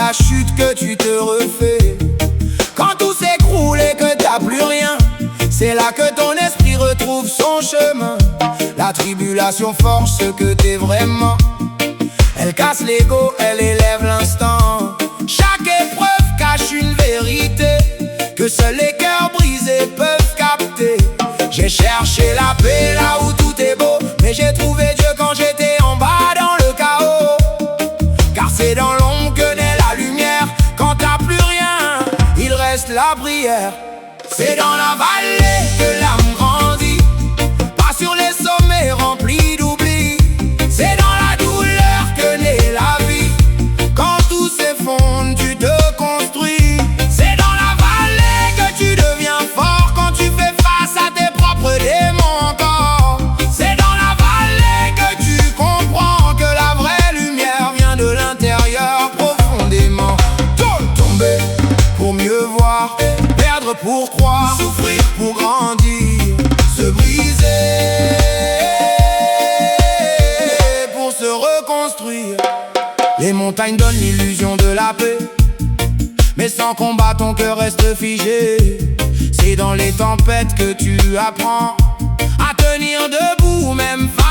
la chute que tu te refais. Quand tout s'écroule et que t'as plus rien, c'est là que ton esprit retrouve son chemin. La tribulation force ce que t'es vraiment. Elle casse l'ego, elle élève l'instant. Chaque épreuve cache une vérité que seuls les cœurs brisés peuvent capter. J'ai cherché la paix là où tout est beau, mais j'ai trouvé Dieu quand j'étais en bas dans le chaos. Car c'est dans l'ombre que naît la lumière. Quand t'as plus rien, il reste la prière. C'est dans la vallée que l'âme grandit, pas sur les sommets remplis d'oubli. C'est dans la douleur que naît la vie. Quand tout s'effondre, tu te construis. C'est dans la vallée que tu deviens fort, quand tu fais face à tes propres démons encore. C'est dans la vallée que tu comprends que la vraie lumière vient de l'intérieur profondément. Tomber pour mieux voir, perdre pour croire, souffrir pour grandir, se briser pour se reconstruire. Les montagnes donnent l'illusion de la paix, mais sans combat ton cœur reste figé. C'est dans les tempêtes que tu apprends à tenir debout même face